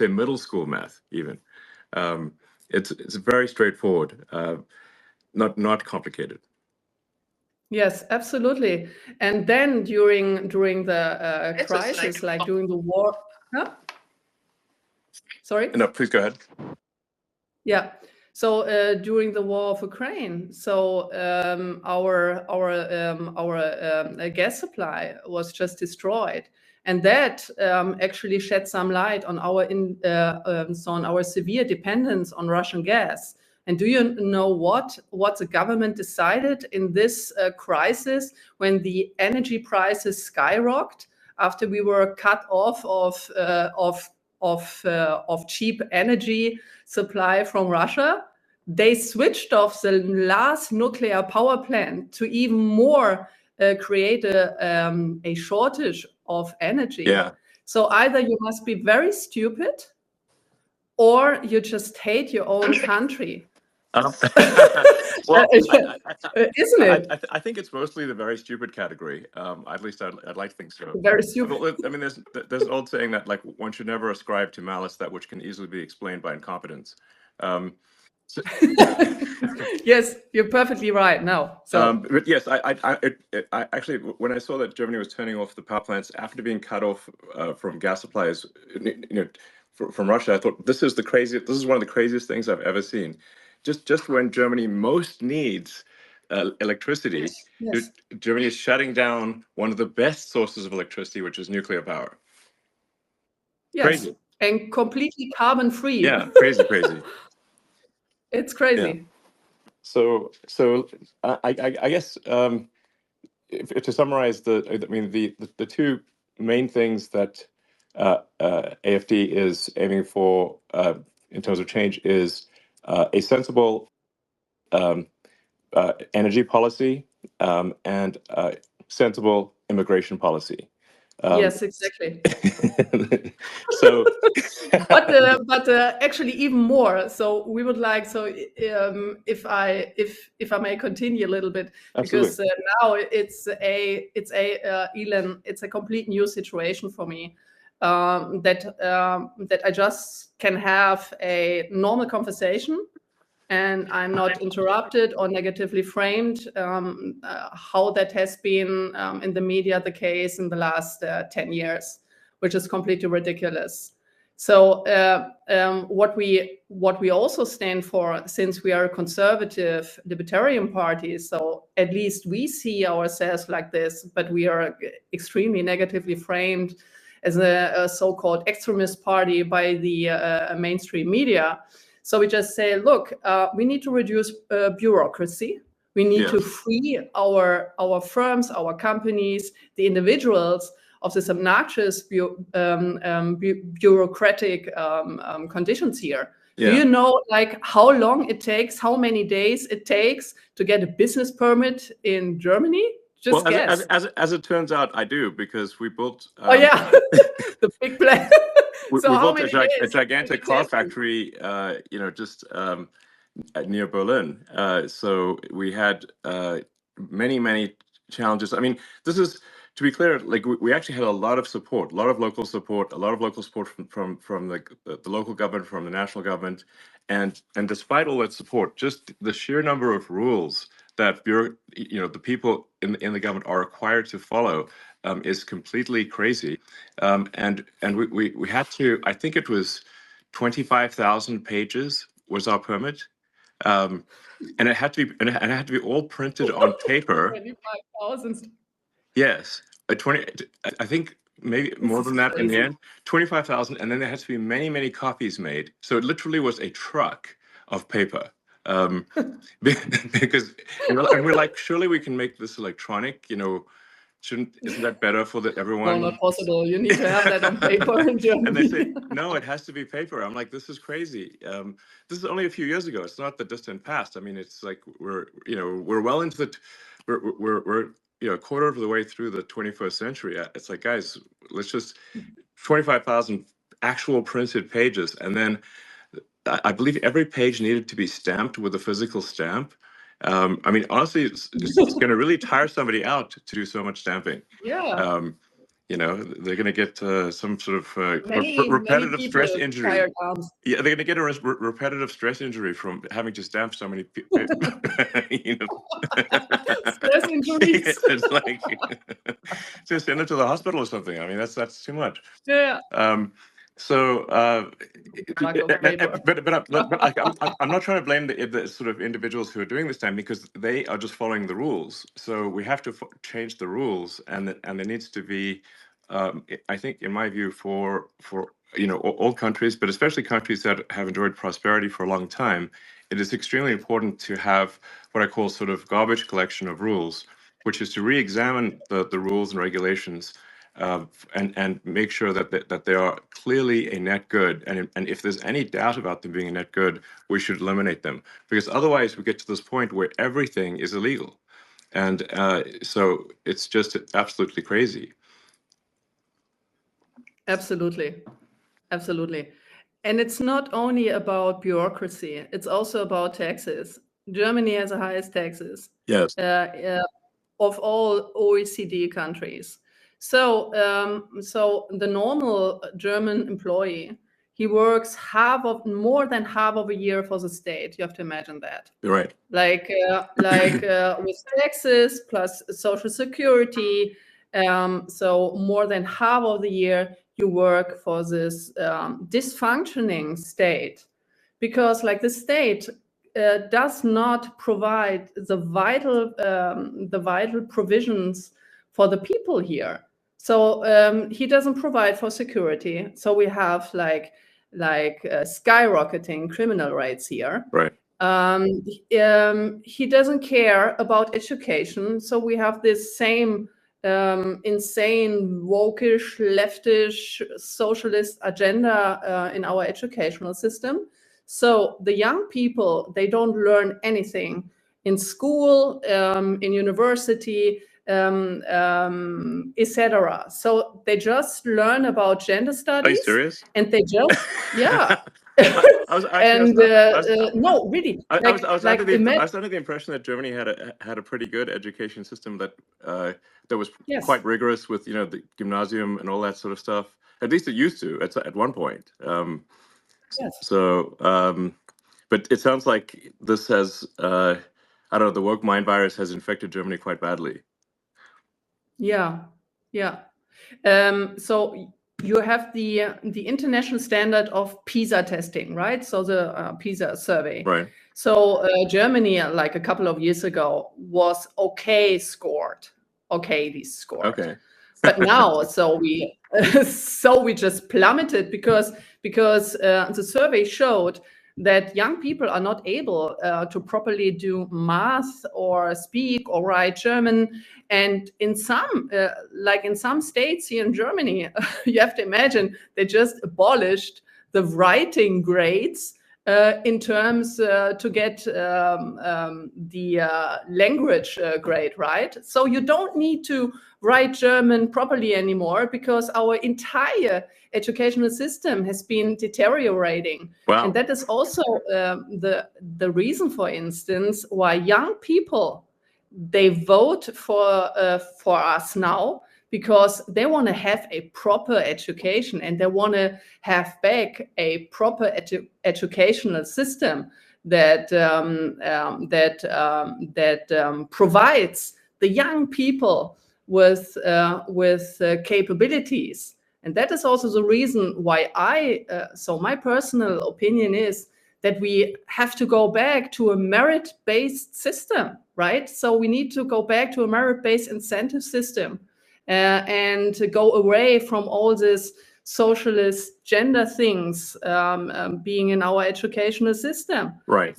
say middle school math even. It's very straightforward, not complicated. Yes, absolutely. And then during the crisis, like during the war, huh? Sorry? No, please go ahead. Yeah. So during the war of Ukraine, so our gas supply was just destroyed, and that actually shed some light on our severe dependence on Russian gas. And do you know what the government decided in this crisis when the energy prices skyrocketed after we were cut off of cheap energy supply from Russia? They switched off the last nuclear power plant to even more create a shortage of energy. Yeah. So either you must be very stupid or you just hate your own country. Well, isn't it? I think it's mostly the very stupid category. At least I'd like to think so. Very stupid. I mean, there's an old saying that like one should never ascribe to malice that which can easily be explained by incompetence. Yes, you're perfectly right. Now, so but yes, I actually, when I saw that Germany was turning off the power plants after being cut off from gas supplies, from Russia, I thought this is one of the craziest things I've ever seen. Just when Germany most needs electricity, yes. Germany is shutting down one of the best sources of electricity, which is nuclear power. Yes, crazy. And completely carbon free. Yeah, crazy. It's crazy. Yeah. So I guess if to summarize the two main things that AFD is aiming for in terms of change is a sensible energy policy and sensible immigration policy. Yes, exactly. So, but actually even more. So we would like if I may continue a little bit, because now it's Elon, it's a complete new situation for me. That I just can have a normal conversation and I'm not interrupted or negatively framed, how that has been in the media the case in the last 10 years, which is completely ridiculous. So what we also stand for, since we are a conservative libertarian party, so at least we see ourselves like this, but we are extremely negatively framed as a so-called extremist party by the mainstream media. So we just say, look, we need to reduce bureaucracy. We need to free our firms, our companies, the individuals of this obnoxious bureaucratic conditions here. Do you know like how long it takes, how many days it takes to get a business permit in Germany? Just guess. As it turns out, I do, because we built. The big plan. We built a gigantic car factory, just near Berlin. So we had many challenges. I mean, this is, to be clear, like we actually had a lot of support, a lot of local support from the local government, from the national government, and despite all that support, just the sheer number of rules that the people in the government are required to follow is completely crazy. And we had to, I think it was 25,000 pages was our permit. And it had to be all printed on paper. 25,000. Yes, I think maybe more than that in the end. 25,000, and then there had to be many copies made. So it literally was a truck of paper. Because and we're like, surely we can make this electronic. Isn't that better for everyone? No, not possible. You need to have that on paper in Germany. And they say, no, it has to be paper. I'm like, this is crazy. This is only a few years ago. It's not the distant past. I mean, it's like we're well into we're a quarter of the way through the 21st century. It's like, guys, let's just 25,000 actual printed pages, and then I believe every page needed to be stamped with a physical stamp. I mean, honestly, it's going to really tire somebody out to do so much stamping. Yeah. You know, they're going to get some sort of repetitive many stress injury. tired arms. Yeah, they're going to get a repetitive stress injury from having to stamp so many people. You know, stress injuries. It's like just send them to the hospital or something. I mean, that's too much. Yeah. So, but I'm not trying to blame the sort of individuals who are doing this time, because they are just following the rules. So we have to change the rules, and there needs to be, I think, in my view, for you know, all countries, but especially countries that have enjoyed prosperity for a long time, it is extremely important to have what I call sort of garbage collection of rules, which is to re-examine the rules and regulations. And make sure that they are clearly a net good, and if there's any doubt about them being a net good, we should eliminate them, because otherwise we get to this point where everything is illegal, and so it's just absolutely crazy. Absolutely, absolutely, and it's not only about bureaucracy; it's also about taxes. Germany has the highest taxes. Yes. Of all OECD countries. So, so the normal German employee, he works more than half of a year for the state. You have to imagine that. You're right. Like with taxes plus Social Security. So more than half of the year you work for this dysfunctioning state, because like the state does not provide the vital provisions for the people here. So he doesn't provide for security. So we have like skyrocketing criminal rates here. Right. He doesn't care about education. So we have this same insane wokish, leftish, socialist agenda in our educational system. So the young people, they don't learn anything in school, in university, etc. So they just learn about gender studies. Are you serious? And they just, yeah. No, really. I was under the impression that Germany had a pretty good education system that was quite rigorous with, you know, the gymnasium and all that sort of stuff. At least it used to at one point. Yes. So, but it sounds like this has, I don't know, the woke mind virus has infected Germany quite badly. Yeah, yeah. So you have the international standard of PISA testing, right? So the PISA survey. Right. So Germany, like a couple of years ago, was scored. Okay. But now, so we just plummeted because the survey showed that young people are not able to properly do math or speak or write German. And in some states here in Germany, you have to imagine they just abolished the writing grades in terms to get the language grade, right? So you don't need to write German properly anymore because our entire educational system has been deteriorating. Wow. And that is also the reason, for instance, why young people, they vote for us now, because they want to have a proper education and they want to have back a proper educational system that provides the young people with capabilities. And that is also the reason why so my personal opinion is that we have to go back to a merit-based system, right? So we need to go back to a merit-based incentive system and to go away from all this socialist gender things being in our educational system. Right.